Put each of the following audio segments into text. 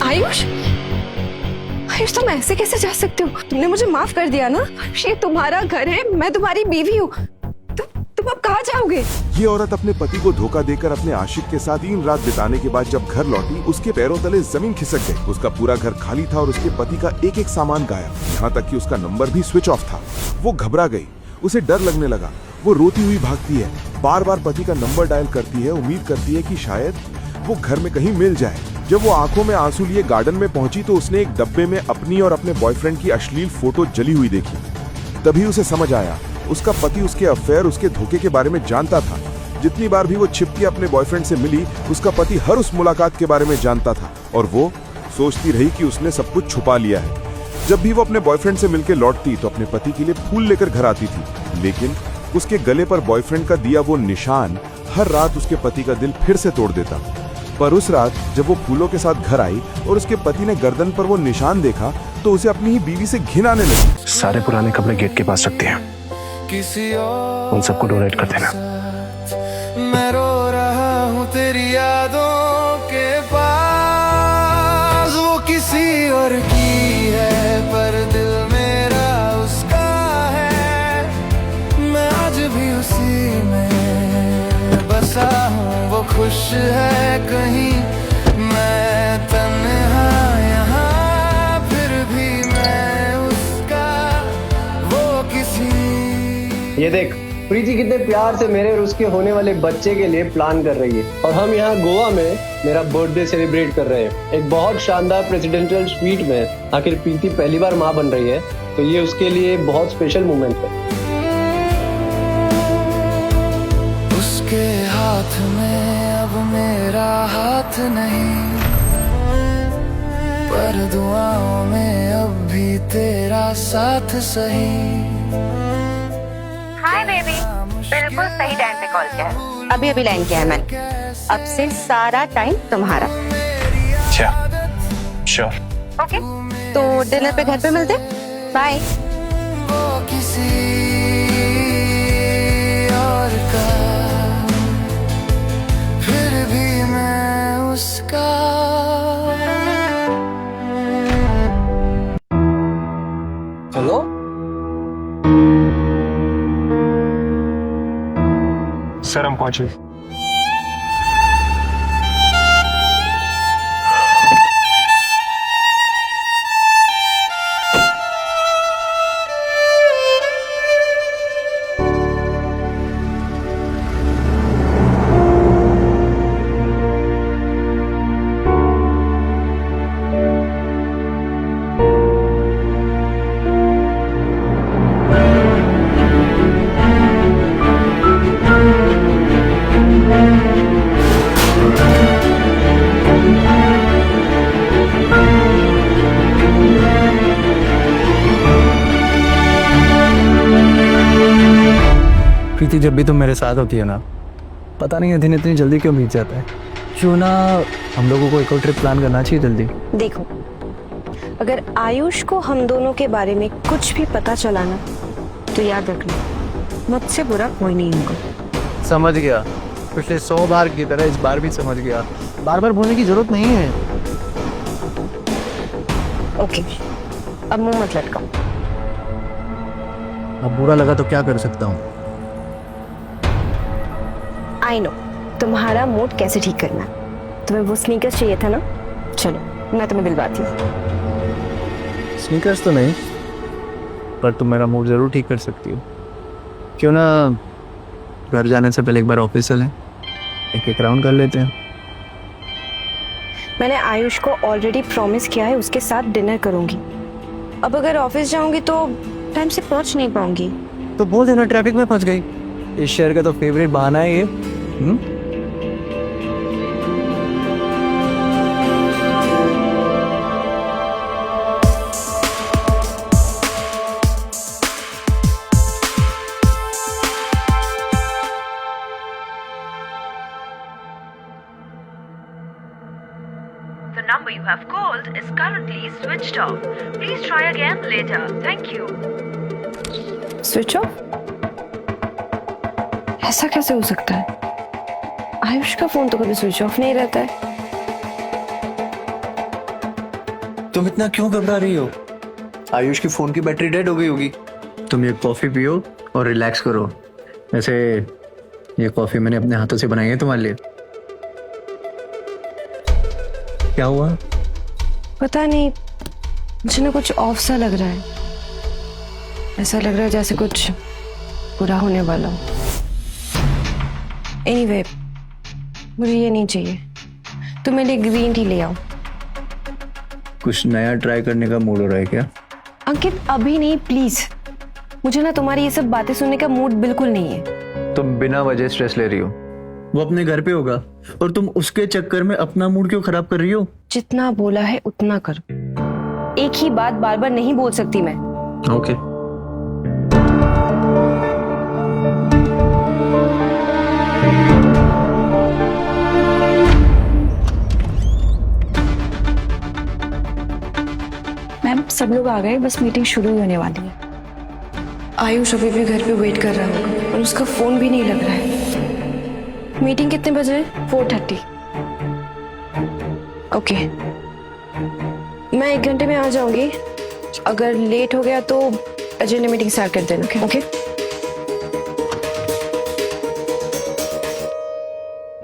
आयुष, आयुष तुम ऐसे कैसे जा सकते हो? तुमने मुझे माफ कर दिया ना? आयुष ये तुम्हारा घर है, मैं तुम्हारी बीवी हूँ। तुम अब कहाँ जाओगे? ये औरत अपने पति को धोखा देकर अपने आशिक के साथ 3 रात बिताने के बाद जब घर लौटी, उसके पैरों तले जमीन खिसक गई। उसका पूरा घर खाली था और उसके पति का एक एक सामान गायब, यहाँ तक कि उसका नंबर भी स्विच ऑफ था। वो घबरा गई, उसे डर लगने लगा। वो रोती हुई भागती है, बार बार पति का नंबर डायल करती है, उम्मीद करती है कि शायद वो घर में कहीं मिल जाए। जब वो आंखों में आंसू लिए गार्डन में पहुंची तो उसने एक डब्बे में अपनी और अपने बॉयफ्रेंड की अश्लील फोटो जली हुई देखी। तभी उसे समझ आया, उसका पति उसके अफेयर, उसके धोखे के बारे में जानता था। जितनी बार भी वो छिप के अपने बॉयफ्रेंड से मिली, उसका पति हर उस मुलाकात के बारे में जानता था और वो सोचती रही कि उसने सब कुछ छुपा लिया है। जब भी वो अपने बॉयफ्रेंड से मिलकर लौटती तो अपने पति के लिए फूल लेकर घर आती थी, लेकिन उसके गले पर बॉयफ्रेंड का दिया वो निशान हर रात उसके पति का दिल फिर से तोड़ देता। पर उस रात जब वो फूलों के साथ घर आई और उसके पति ने गर्दन पर वो निशान देखा तो उसे अपनी ही बीवी से घिन आने लगी। सारे पुराने कपड़े गेट के पास रखते हैं, उन सबको डोनेट कर देना। मैं रो रहा हूँ तेरी यादों के पास, वो किसी और की है पर दिल मेरा उसका है। मैं आज भी उसी में बसा हूँ, वो खुश है कहीं, मैं तन्हा यहाँ, फिर भी मैं उसका, वो किसी। ये देख, प्रीति कितने प्यार से मेरे और उसके होने वाले बच्चे के लिए प्लान कर रही है और हम यहाँ गोवा में मेरा बर्थडे सेलिब्रेट कर रहे हैं एक बहुत शानदार प्रेसिडेंशियल स्वीट में। आखिर प्रीति पहली बार माँ बन रही है तो ये उसके लिए बहुत स्पेशल मोमेंट है। उसके हाथ में अब मेरा हाथ नहीं, पर दुआओं में अब भी तेरा साथ सही। हाय बेबी, बिल्कुल सही टाइम पे कॉल किया है। अभी अभी लाइन किया है मैंने। अब से सारा टाइम तुम्हारा। अच्छा, श्योर। ओके, तो डिनर पे घर पे मिलते। बाय। वो किसी और का, फिर भी मैं उसका। चलो सर, हम पहुंचे। प्रीति, जब भी तुम मेरे साथ होती है ना, पता नहीं दिन इतनी जल्दी क्यों बीत जाता है। क्यों ना हम लोगों को एक और ट्रिप प्लान करना चाहिए जल्दी। देखो, अगर आयुष को हम दोनों के बारे में कुछ भी पता चला ना, तो याद रखना, मुझसे बुरा कोई नहीं होगा। समझ गया, पिछले 100 बार की तरह इस बार भी समझ गया। बार बार बोलने की जरूरत नहीं है। ओके, अब मुंह मत लटकाओ। अब बुरा लगा तो क्या कर सकता हूँ। आई नो तुम्हारा मूड कैसे ठीक करना है। तुम्हें वो स्नीकर्स चाहिए था ना, चलो मैं तुम्हें दिलवाती हूँ। स्नीकर्स तो नहीं, पर तुम मेरा मूड जरूर ठीक कर सकती हो। क्यों ना घर जाने से पहले एक बार ऑफिस चलें, एक राउंड कर लेते हैं। मैंने आयुष को ऑलरेडी प्रॉमिस किया है उसके साथ डिनर करूंगी। अब अगर ऑफिस जाऊंगी तो टाइम से पहुंच नहीं पाऊंगी। तो बोल देना ट्रैफिक में फंस गई। इस शहर का तो फेवरेट बहाना है ये। The number you have called is currently switched off. Please try again later. Thank you. Switch off? ऐसा कैसे हो सकता है? आयुष का फोन तो कभी स्विच ऑफ नहीं रहता है। तुम इतना क्यों घबरा रही हो? आयुष की फोन की बैटरी डेड हो गई होगी। तुम ये कॉफी पियो और रिलैक्स करो। वैसे ये कॉफी मैंने अपने हाथों से बनाई है तुम्हारे लिए। क्या हुआ? पता नहीं, मुझे ना कुछ ऑफ सा लग रहा है। ऐसा लग रहा है जैसे कुछ बुरा होने वाला हो। एनीवे, मुझे ये नहीं चाहिए। तुम मेरे लिए ग्रीन टी ले आओ। कुछ नया ट्राई करने का मूड हो रहा है क्या? अंकित अभी नहीं, प्लीज। मुझे ना तुम्हारी ये सब बातें सुनने का मूड बिल्कुल नहीं है। तुम बिना वजह स्ट्रेस ले रही हो। वो अपने घर पे होगा और तुम उसके चक्कर में अपना मूड क्यों खराब कर रही हो? जितना बोला है उतना करो। एक ही बात बार बार नहीं बोल सकती मैं। ओके। मैम, सब लोग आ गए, बस मीटिंग शुरू ही होने वाली है। आयुष अभी भी घर पे वेट कर रहा होगा और उसका फोन भी नहीं लग रहा है। मीटिंग कितने बजे है? 4:30। ओके, मैं 1 घंटे में आ जाऊंगी। अगर लेट हो गया तो अजय ने मीटिंग स्टार्ट कर देना। ओके?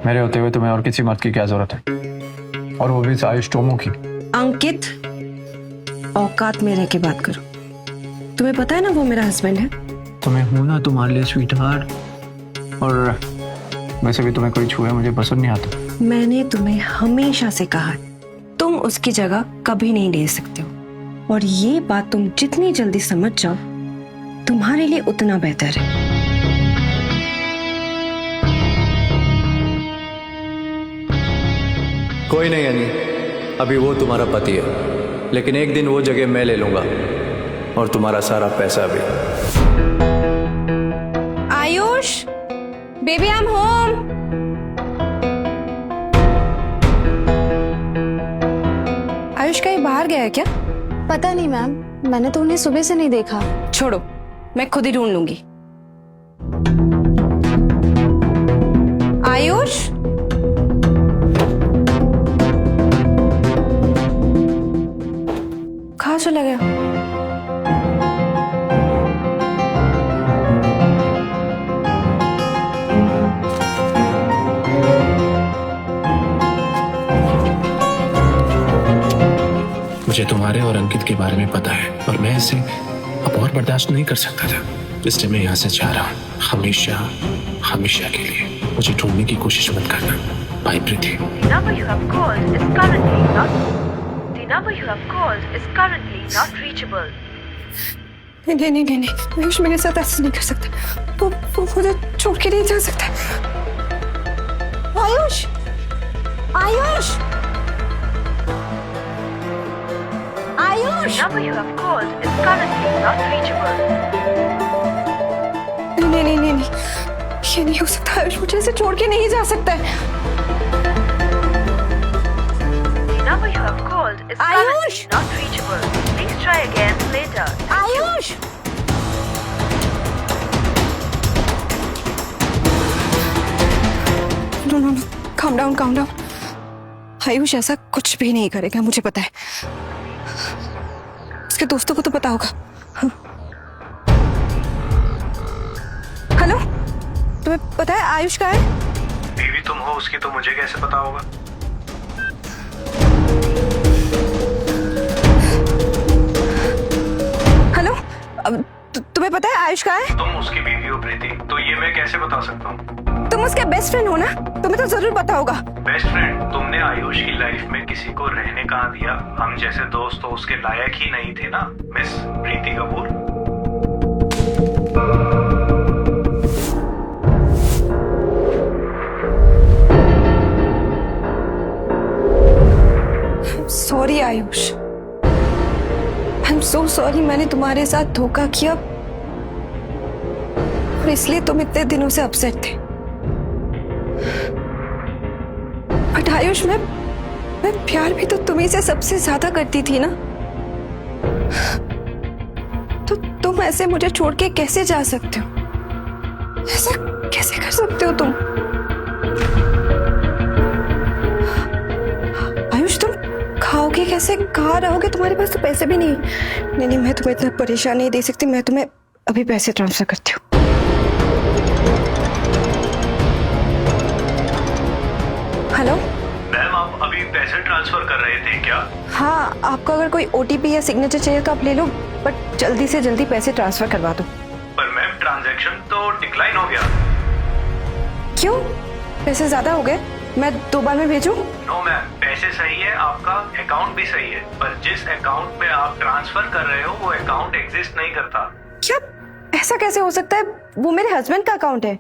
मेरे होते हुए तुम्हें और किसी मर्द की क्या जरूरत है? और वो भी आयुष टोमो की। अंकित, औकात में रह के बात करो। तुम्हें पता है ना वो मेरा हस्बैंड है। तुम्हें हूं ना तुम्हारे लिए स्वीट हार्ट। और वैसे भी तुम्हें कोई छुए मुझे पसंद नहीं आता। मैंने तुम्हें हमेशा से कहा है, तुम उसकी जगह कभी नहीं ले सकते हो। और ये बात तुम जितनी जल्दी समझ जाओ, तुम्हारे लिए उतना बेहतर है। कोई नहीं अनी, अभी वो तुम्हारा पति है, लेकिन एक दिन वो जगह मैं ले लूंगा और तुम्हारा सारा पैसा भी। Ayush, baby I am home. Ayush कहीं बाहर गया है क्या? पता नहीं मैम, मैंने तो उन्हें सुबह से नहीं देखा। छोड़ो, मैं खुद ही ढूंढ लूंगी। आयुष, कहाँ चला गया? मुझे तुम्हारे और अंकित के बारे में पता है और मैं इसे अब और बर्दाश्त नहीं कर सकता था, इसलिए मैं यहाँ से जा रहा हूँ। हमेशा हमेशा के लिए मुझे ढूंढने की कोशिश मत करना। Bye Preeti. The number you have called is currently not. The number you have called is currently not reachable. नहीं नहीं नहीं नहीं, आयुष मेरे साथ ऐसा नहीं कर सकता। वो मुझे छोड़ के नहीं जा सकता। Ayush, Ayush, Ayush. The number you have called is currently not reachable. नहीं नहीं नहीं नहीं, ये नहीं हो सकता। आयुष मुझे ऐसे छोड़ के नहीं जा सकता है। The number you have called is Ayush! currently not reachable. Please try again later. Ayush, no no no, calm down, calm down। Ayush ऐसा कुछ भी नहीं करेगा, मुझे पता है। उसके दोस्तों को तो पता होगा। हाँ। हेलो, तुम्हें पता है आयुष कहाँ है? बीवी तुम हो उसकी, तो मुझे कैसे पता होगा? हेलो, तुम्हें पता है आयुष कहाँ है? तुम उसकी बीवी हो प्रीति, तो ये मैं कैसे बता सकता हूँ? तुम उसके बेस्ट फ्रेंड हो ना, तुम्हें तो जरूर पता होगा। Best friend? तुमने आयुष की लाइफ में किसी को रहने कहाँ दिया? हम जैसे दोस्त तो उसके लायक ही नहीं थे ना, miss Preeti Kapoor. Sorry Ayush, I am so sorry. मैंने तुम्हारे साथ धोखा किया और इसलिए तुम इतने दिनों से अपसेट थे। बट आयुष, मैं प्यार भी तो तुम्ही से सबसे ज्यादा करती थी ना। तो तुम ऐसे मुझे छोड़ के कैसे जा सकते हो? ऐसा कैसे कर सकते हो तुम? आयुष, तुम खाओगे ये कैसे, कहाँ रहोगे? तुम्हारे पास तो पैसे भी नहीं। नहीं, मैं तुम्हें इतना परेशान नहीं दे सकती। मैं तुम्हें अभी पैसे ट्रांसफर करती हूँ। हेलो मैम, आप अभी पैसे ट्रांसफर कर रहे थे क्या? हाँ, आपको अगर कोई OTP या सिग्नेचर चाहिए तो आप ले लो, बट जल्दी से जल्दी पैसे ट्रांसफर करवा दो। पर मैम, ट्रांजैक्शन तो डिक्लाइन हो गया। क्यों? पैसे ज्यादा हो गए? मैं 2 बार में भेजूं? नो मैम, पैसे सही है, आपका अकाउंट भी सही है, पर जिस अकाउंट में आप ट्रांसफर कर रहे हो वो अकाउंट एग्जिस्ट नहीं करता। क्या? ऐसा कैसे हो सकता है? वो मेरे हस्बैंड का अकाउंट है।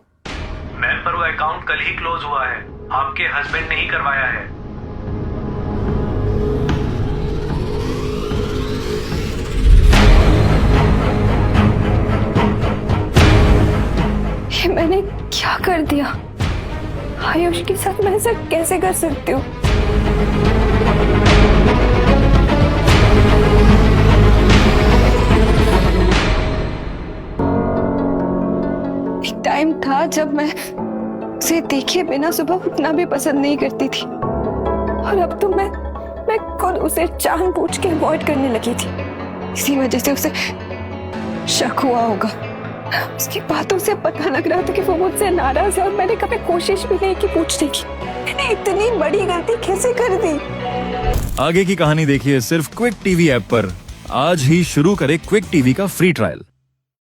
मैम, पर वो अकाउंट कल ही क्लोज हुआ है, आपके हस्बैंड ने ही करवाया है। ये मैंने क्या कर दिया? आयुष के साथ मैं ऐसा कैसे कर सकती हूँ? एक टाइम था जब मैं उसे देखे बिना सुबह उठना भी पसंद नहीं करती थी, और अब तो मैं खुद उसे जानबूझ के अवॉइड करने लगी थी। इसी वजह से उसे शक हुआ होगा। उसकी बातों से पता लग रहा था कि वो मुझसे नाराज है, और मैंने कभी कोशिश भी नहीं की पूछने की। मैंने इतनी बड़ी गलती कैसे कर दी? आगे की कहानी देखिए सिर्फ क्विक टीवी ऐप पर। आज ही शुरू करें क्विक टीवी का फ्री ट्रायल।